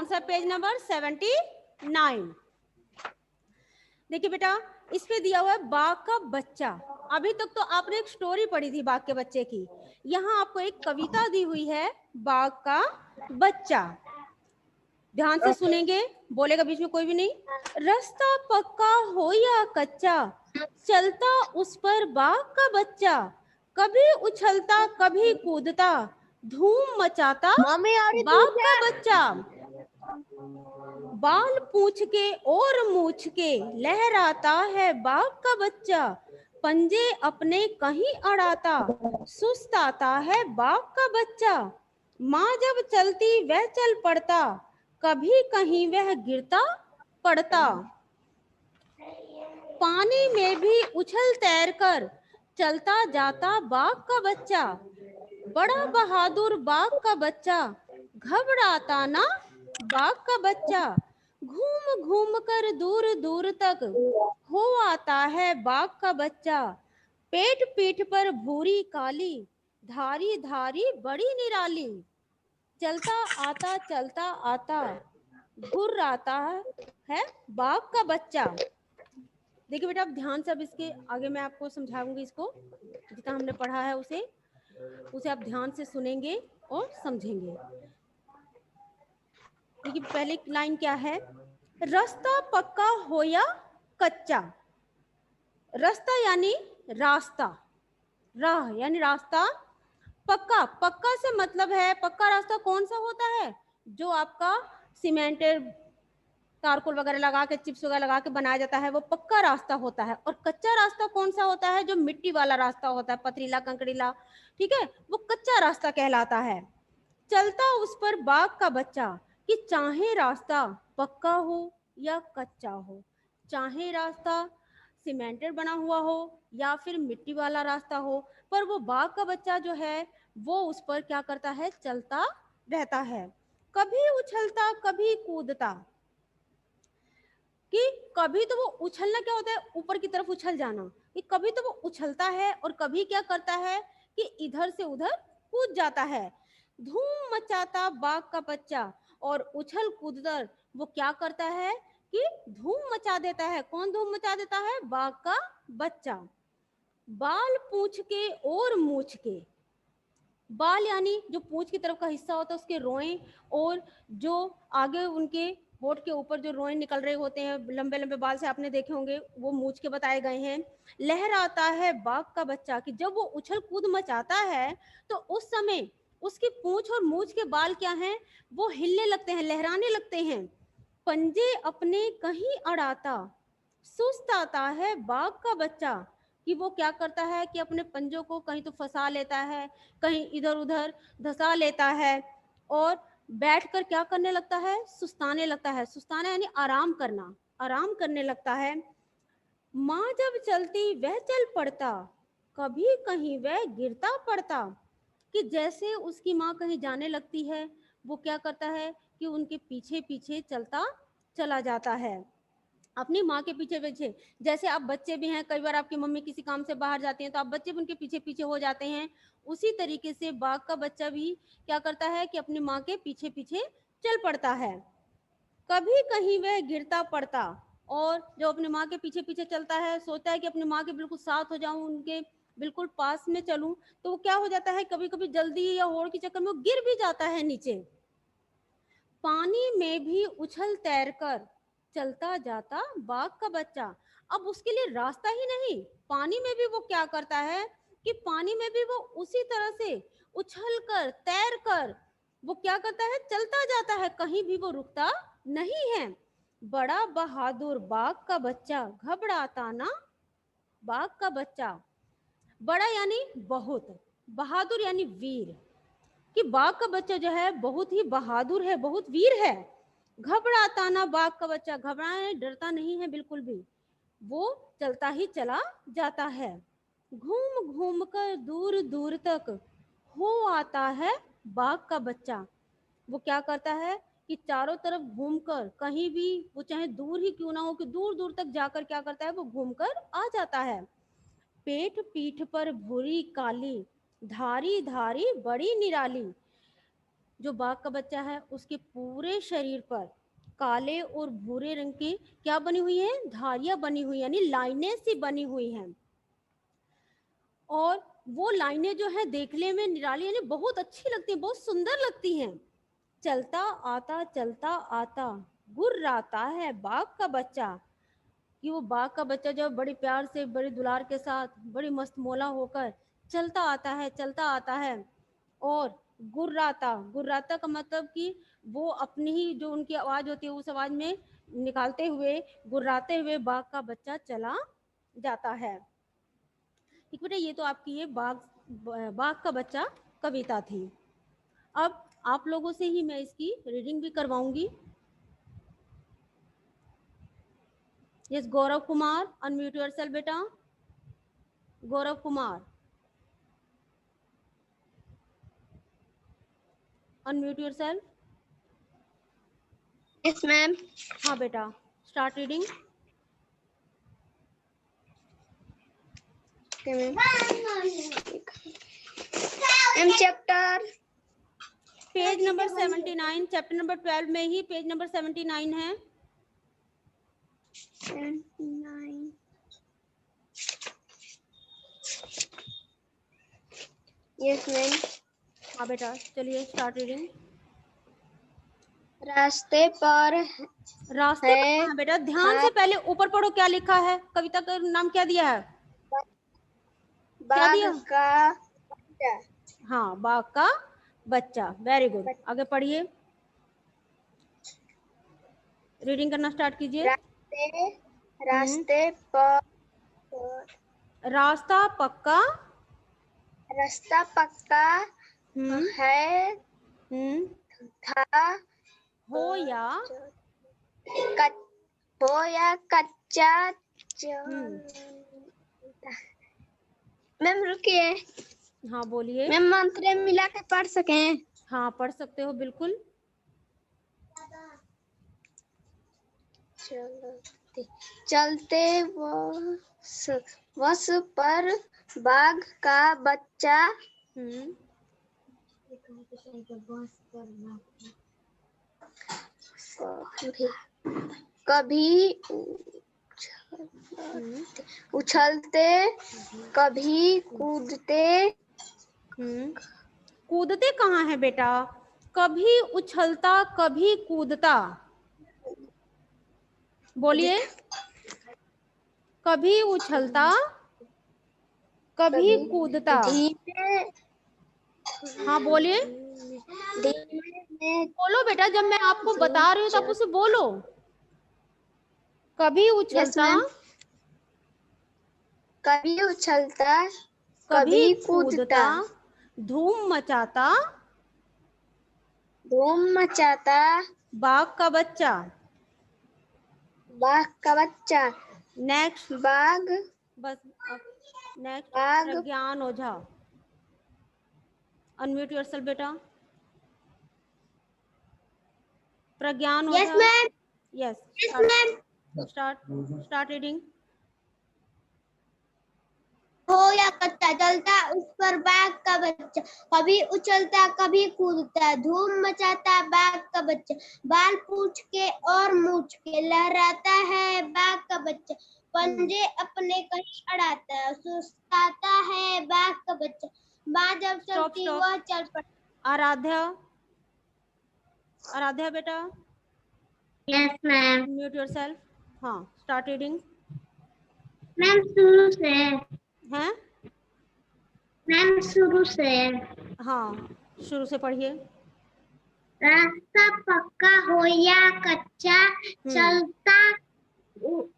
कौन सा page number 79। देखिए बेटा, इस पे दिया हुआ है बाघ का बच्चा। अभी तक तो आपने एक स्टोरी पढ़ी थी बाघ के बच्चे की, यहाँ आपको एक कविता दी हुई है बाघ का बच्चा। ध्यान से सुनेंगे, बोलेगा बीच में कोई भी नहीं। रास्ता पक्का हो या कच्चा, चलता उस पर बाघ का बच्चा, कभी उछलता कभी कूदता, धूम मचाता बाघ का बच्चा। बाल पूछ के और मूछ के लहराता है बाघ का बच्चा, पंजे अपने कहीं अड़ाता, सुस्त आता है बाघ का बच्चा। माँ जब चलती वह चल पड़ता, कभी कहीं वह गिरता पड़ता। पानी में भी उछल तैर कर चलता जाता बाघ का बच्चा, बड़ा बहादुर बाघ का बच्चा, घबराता ना बाघ का बच्चा। घूम घूम कर दूर दूर तक हो आता है बाघ का बच्चा, पेट पीठ पर भूरी काली, धारी धारी बड़ी निराली, चलता आता घुर आता है बाघ का बच्चा। देखिए बेटा, आप ध्यान से अब इसके आगे मैं आपको समझाऊंगी, इसको जितना हमने पढ़ा है उसे आप ध्यान से सुनेंगे और समझेंगे। देखिए पहली लाइन क्या है, रास्ता पक्का हो या कच्चा। रास्ता यानी रास्ता, राह यानी रास्ता, पक्का, पक्का से मतलब है पक्का रास्ता कौन सा होता है, जो आपका सीमेंटेड तारकोल वगैरह लगा के चिप्स वगैरह लगा के बनाया जाता है, वो पक्का रास्ता होता है। और कच्चा रास्ता कौन सा होता है, जो मिट्टी वाला रास्ता होता है, पथरीला कंकड़ीला, ठीक है, वो कच्चा रास्ता कहलाता है। चलता उस पर बाघ का बच्चा, कि चाहे रास्ता पक्का हो या कच्चा हो, चाहे रास्ता सीमेंटेड बना हुआ हो या फिर मिट्टी वाला रास्ता हो, पर वो बाघ का बच्चा जो है वो उस पर क्या करता है, चलता रहता है। कभी उछलता कभी कूदता, कि कभी तो वो उछलना क्या होता है, ऊपर की तरफ उछल जाना, कि कभी तो वो उछलता है और कभी क्या करता है कि इधर से उधर कूद जाता है। धूम मचाता बाघ का बच्चा, और उछल कूद कर वो क्या करता है कि धूम मचा देता है। कौन धूम मचा देता है, बाघ का बच्चा। बाल पूछ के और मूछ के, बाल यानी जो पूंछ की तरफ का हिस्सा होता है उसके रोएं, और जो आगे उनके होठ के ऊपर जो रोएं निकल रहे होते हैं लंबे लंबे बाल से, आपने देखे होंगे, वो मूछ के बताए गए हैं। लहराता है बाघ का बच्चा, कि जब वो उछल कूद मचाता है तो उस समय उसकी पूंछ और मूछ के बाल क्या हैं, वो हिलने लगते हैं, लहराने लगते हैं। पंजे अपने कहीं अड़ाता, सुस्त आता है बाघ का बच्चा, कि वो क्या करता है कि अपने पंजों को कहीं तो फंसा लेता है, कहीं इधर उधर धसा लेता है, और बैठकर क्या करने लगता है, सुस्ताने लगता है। सुस्ताना यानी आराम करना, आराम करने लगता है। माँ जब चलती वह चल पड़ता, कभी कहीं वह गिरता पड़ता, कि जैसे उसकी माँ कहीं जाने लगती है, वो क्या करता है कि उनके पीछे पीछे चलता चला जाता है, अपनी माँ के पीछे पीछे। जैसे आप बच्चे भी हैं, कई बार आपकी मम्मी किसी काम से बाहर जाती हैं तो आप बच्चे भी उनके पीछे पीछे हो जाते हैं, उसी तरीके से बाघ का बच्चा भी क्या करता है कि अपनी माँ के पीछे पीछे चल पड़ता है। कभी कहीं वह गिरता पड़ता, और जो अपनी माँ के पीछे पीछे चलता है सोचता है कि अपनी माँ के बिल्कुल साथ हो जाऊं, उनके बिल्कुल पास में चलूं, तो वो क्या हो जाता है, कभी कभी जल्दी या होड़ के चक्कर में वो गिर भी जाता है नीचे। पानी में भी उछल तैर कर चलता जाता बाघ का बच्चा। अब उसके लिए रास्ता ही नहीं, पानी में भी वो क्या करता है कि पानी में भी वो उसी तरह से उछल कर तैर कर वो क्या करता है, चलता जाता है, कहीं भी वो रुकता नहीं है। बड़ा बहादुर बाघ का बच्चा, घबराता ना बाघ का बच्चा। बड़ा यानी बहुत, बहादुर यानी वीर, कि बाघ का बच्चा जो है बहुत ही बहादुर है, बहुत वीर है। घबराता ना बाघ का बच्चा, घबराने डरता नहीं है बिल्कुल भी, वो चलता ही चला जाता है। घूम घूम कर दूर दूर तक हो आता है बाघ का बच्चा। वो क्या करता है कि चारों तरफ घूमकर, कहीं भी वो चाहे दूर ही क्यों ना हो, कि दूर दूर तक जाकर क्या करता है, वो घूमकर आ जाता है। पेट पीठ पर भूरी काली, धारी धारी बड़ी निराली, जो बाघ का बच्चा है उसके पूरे शरीर पर काले और भूरे रंग की क्या बनी हुई है, धारियां बनी हुई, यानी लाइनें सी बनी हुई हैं। और वो लाइनें जो है देखने में निराली, यानी बहुत अच्छी लगती हैं, बहुत सुंदर लगती हैं। चलता आता गुर्राता है बाघ का बच्चा, कि वो बाघ का बच्चा जो बड़ी प्यार से, बड़ी दुलार के साथ, बड़ी मस्त मोला होकर चलता आता है। और गुर्राता, गुर्राता का मतलब कि वो अपनी ही जो उनकी आवाज होती है उस आवाज में निकालते हुए, गुर्राते हुए बाघ का बच्चा चला जाता है। ठीक बेटा, ये तो आपकी ये बाघ का बच्चा कविता थी। अब आप लोगों से ही मैं इसकी रीडिंग भी करवाऊंगी। Yes, Gaurav Kumar, unmute yourself बेटा। Gaurav Kumar, unmute yourself. Yes ma'am. हाँ बेटा, start reading. Ma'am chapter page number 79, chapter number 12 में ही पेज नंबर 79 है। 79। Yes ma'am. हाँ बेटा, चलिए स्टार्ट रीडिंग। रास्ते पर रास्ते पर कहाँ बेटा, ध्यान से पहले ऊपर पढ़ो क्या लिखा है, कविता का नाम क्या दिया है, क्या बाघ दिया? का बच्चा। हाँ, बाघ का बच्चा, वेरी गुड। आगे पढ़िए, रीडिंग करना स्टार्ट कीजिए। रास्ते पर रास्ता पक्का रास्ता पक्का है था, हो या कच्चा। मैम रुकिए। हाँ बोलिए। मैम मंत्र मिला के पढ़ सकें? हाँ पढ़ सकते हो बिल्कुल। चलते वस पर बाघ का बच्चा कभी उछलते कभी कूदते। कूदते कहाँ है बेटा, कभी उछलता कभी कूदता, बोलिए। कभी उछलता कभी कूदता। हाँ बोलिए, बोलो बेटा, जब मैं आपको बता रही हूँ तो आप उसे बोलो। कभी उछलता कभी उछलता कभी कूदता, धूम मचाता बाघ का बच्चा। नेक्स्ट बस next Pragyan Ojha, unmute yourself बेटा। Pragyan Ojha. Yes start reading. हो या कच्चा चलता उस पर बाघ का बच्चा, कभी उछलता कभी कूदता, धूम मचाता बाघ का बच्चा, बाल पूछ के और मूछ के लहराता है बाघ का बच्चा, पंजे अपने कहीं अड़ाता, सुस्ताता है बाघ का बच्चा, माँ जब चलती वह चल पड़ता। आराध्या बेटा। Yes ma'am. Mute yourself. हाँ स्टार्ट रीडिंग। मैम शुरू से हैं? मैम शुरू से। हाँ शुरू से पढ़िए। रास्ता पक्का हो या कच्चा, चलता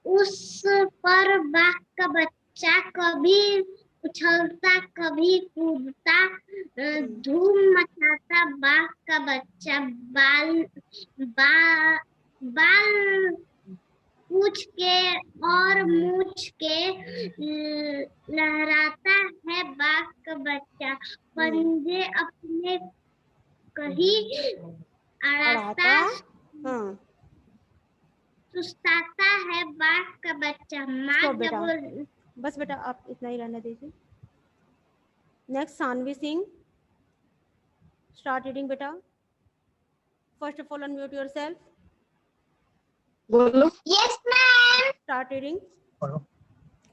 उस पर बाघ का बच्चा, कभी उछलता कभी कूदता, धूम मचाता बाघ का बच्चा, बाल पूछ के और मूछ के लहराता है बाघ का बच्चा, पंजे अपने कहीं अड़ाता, सुस्ताता है बाघ का बच्चा, माँ बेटा बस बेटा, आप इतना ही रहने दीजिए। Next Sanvi Singh, start reading बेटा। First of all unmute yourself, बोलो। Yes ma'am. Start reading.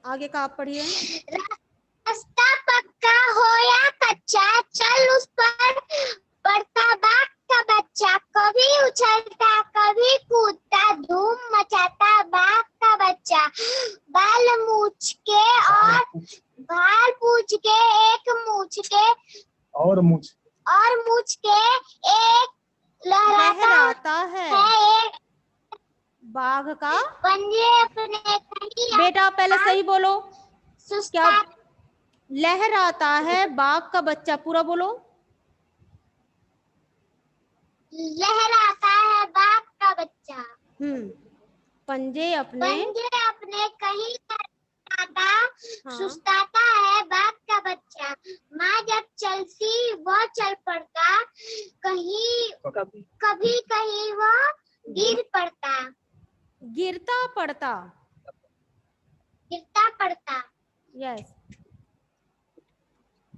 आगे का आप पढ़िए। रास्ता पक्का हो या कच्चा, चल उस पर पड़ता बाग का बच्चा, कभी उछलता कभी कूदता, धूम मचाता बाग का बच्चा, बाल मूछ के एक मूछ के और मूछ के एक लहराता है एक बाघ का। पंजे अपने कहीं बेटा पहले सही बोलो, क्या सुस्ता लहराता है बाघ का बच्चा, पूरा बोलो। लहराता है बाग का बच्चा, पंजे अपने कहीं लहराता, हाँ। सुस्ताता है बाग का बच्चा, माँ जब चलती वो चल पड़ता, कभी कहीं वो गिरता पड़ता। यस।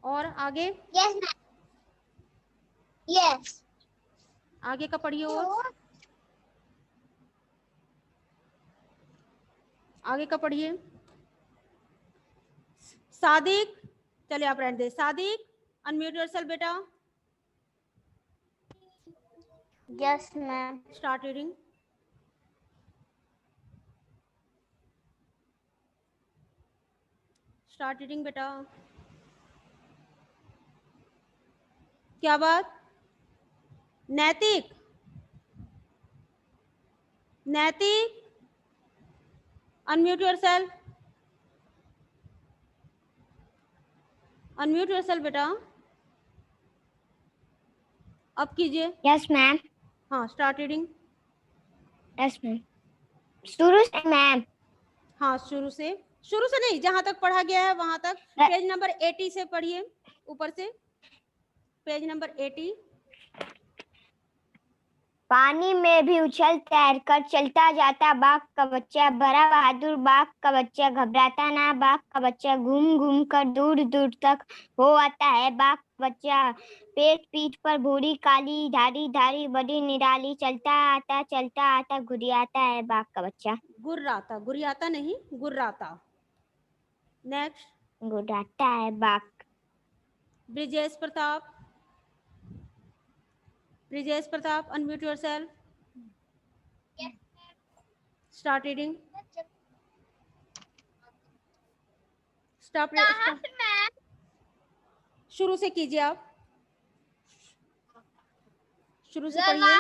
और आगे, यस मैम। यस। आगे का पढ़िए। और आगे का पढ़िए। सादिक, चलिए आप रहने दे। सादिक अनम्यूट योरसेल्फ बेटा, yes ma'am. Start reading. Start reading बेटा। क्या बात? नैतिक, नैतिक अनम्यूट योरसेल्फ, अनम्यूट योरसेल्फ बेटा, अब कीजिए। Yes ma'am. हाँ, स्टार्ट रीडिंग। Yes ma'am. शुरू से मैम। हाँ, शुरू से नहीं, जहां तक पढ़ा गया है वहां तक। पेज नंबर 80 से पढ़िए, ऊपर से पेज नंबर 80। पानी में भी उछल तैर कर चलता जाता बाघ का बच्चा, बड़ा बहादुर बाघ का बच्चा, घबराता ना बाघ का बच्चा, घूम घूम कर दूर दूर तक हो आता है बाघ का बच्चा, पेट पीठ पर भूरी काली धारी धारी बड़ी निराली, चलता आता घुरियाता है बाघ का बच्चा। गुर्राता, गुरियाता नहीं, गुर्राता। नेक्स्ट, गुर्राता है बाघ। Brijesh Pratap, Brijesh Pratap unmute yourself, start reading. Stop, शुरू से कीजिए आप, शुरू से पढ़िए।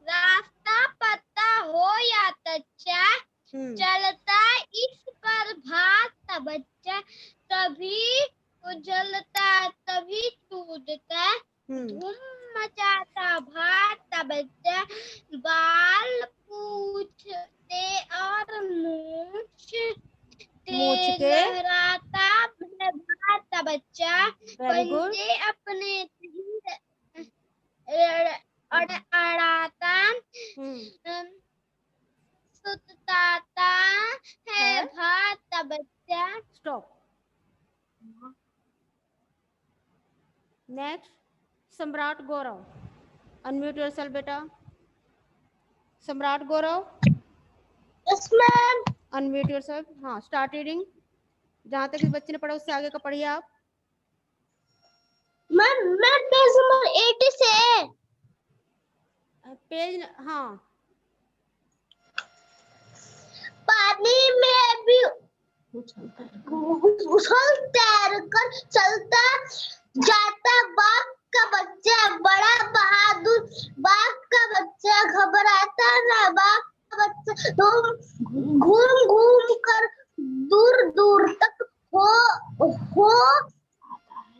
रास्ता पता हो या कच्चा, चलता इस पर भाग का बच्चा, कभी उछलता कभी कूदता, धूम मचाता भाग का बच्चा, बाल पूछते और मूछ के लहराता भाग का बच्चा, वेरी गुड। पंजे अपने अड़ाता सुताता है भाग का बच्चा। स्टॉप। नेक्स्ट, सम्राट गौरव अनम्यूट योरसेल्फ बेटा, Samrat Gaurav. Yes ma'am. Unmute yourself. हाँ, स्टार्ट रीडिंग। जहां तक इस बच्चे ने पढ़ा उससे आगे का पढ़िए आप। मैम पेज नंबर 80 से पेज, हाँ। पानी में भी उछल तैर कर चलता जाता बाघ का बच्चा, बड़ा बहादुर बाघ का बच्चा, घबराता ना बाघ का बच्चा, घूम घूम कर दूर दूर तक हो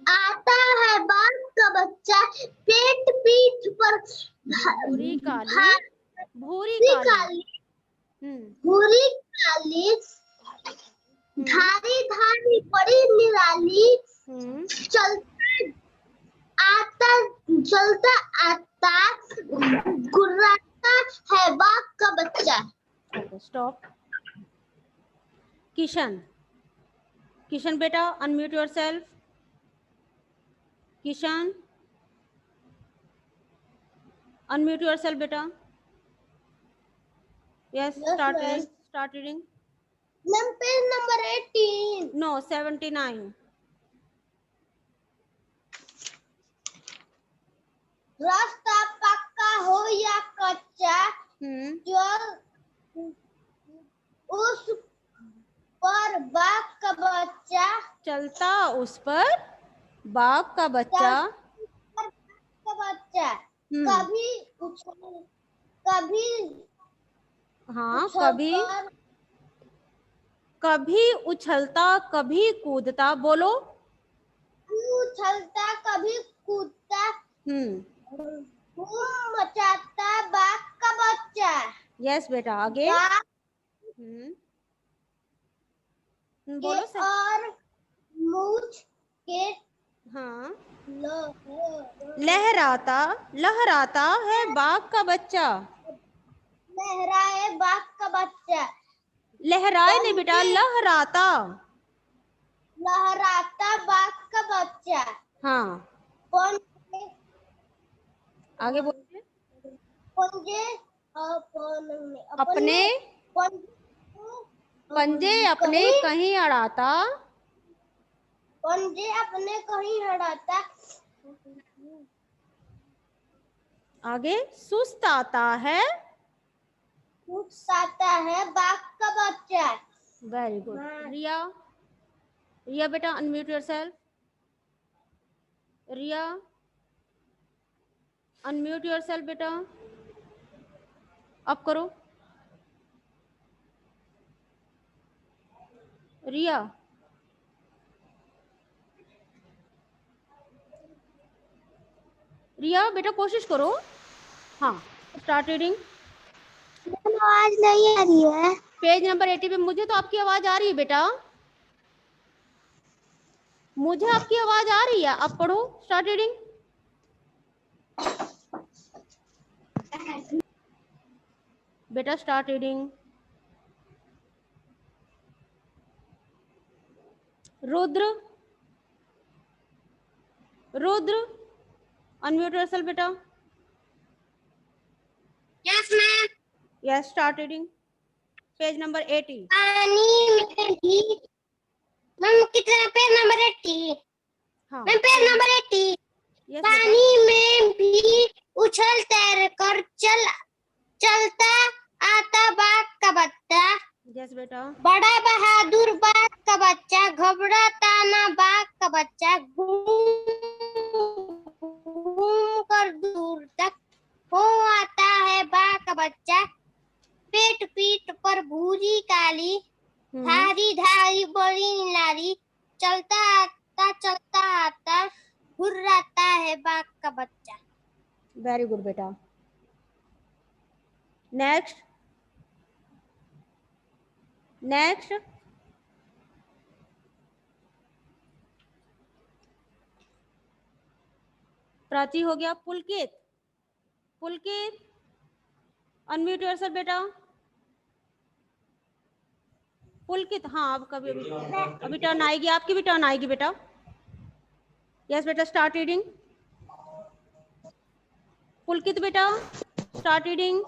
आता है बाघ का बच्चा, पेट पीठ पर भूरी काली धारी धारी बड़ी निराली, चलता आता गुर्राता है बाघ का बच्चा। स्टॉप। किशन, किशन बेटा unmute yourself, Kishan. Unmute yourself बेटा. Yes, Yes, start ma'am. Reading, start reading. Ma'am, page number 18. No, 79. रास्ता पक्का हो या कच्चा, जो उस पर बाघ का बच्चा, चलता उस पर बाघ का बच्चा. का बच्चा कभी हाँ, कभी उछलता कभी कूदता. बोलो. उछलता कभी कूदता, धूम मचाता बाघ का बच्चा. यस बेटा, आगे. बोलो सर. और मूछ के हाँ, लहराता लहराता है बाघ का बच्चा. लहराए बाघ का बच्चा. लहराए नहीं बेटा, लहराता. लहराता बाघ का बच्चा. हाँ, आगे बोलिए. अपने पंजे अपने कहीं अड़ाता. पंजे अपने कहीं अड़ाता. आगे. सुस्त आता है बाघ का बच्चा. Very good. रिया, रिया बेटा, अनम्यूट योरसेल्फ. रिया, अनम्यूट योरसेल्फ बेटा. अब करो. रिया, रिया बेटा, कोशिश करो. हाँ, स्टार्ट रीडिंग. आवाज नहीं आ रही है. पेज नंबर 80 पे. मुझे तो आपकी आवाज आ रही है बेटा, मुझे आपकी आवाज आ रही है. अब पढ़ो. Start reading. बेटा, start reading. Rudra, Rudra, unmute yourself बेटा. Yes ma'am. Yes, start reading. Page number 80. पानी में भी. मैम कितना पेज नंबर 80? हाँ, मैम पेज नंबर 80. यस पानी में भी उछल तैर कर चलता आता बाघ का बच्चा. यस बेटा. बड़ा बहादुर बाघ का बच्चा, घबराता ना बाघ का बच्चा, घूम कर दूर तक हो आता है बाघ का बच्चा. पेट पीठ पर भूरी काली, धारी धारी बड़ी नारी, चलता आता घुर्राता है बाघ का बच्चा. वेरी गुड बेटा. Next, next. प्राची हो गया. पुलकित, पुलकित, अनम्यूट योरसेल्फ बेटा. पुलकित, हाँ, अब कभी अभी टर्न आएगी, आपकी भी टर्न आएगी बेटा. यस बेटा, स्टार्ट रीडिंग. पुलकित बेटा, स्टार्ट रीडिंग.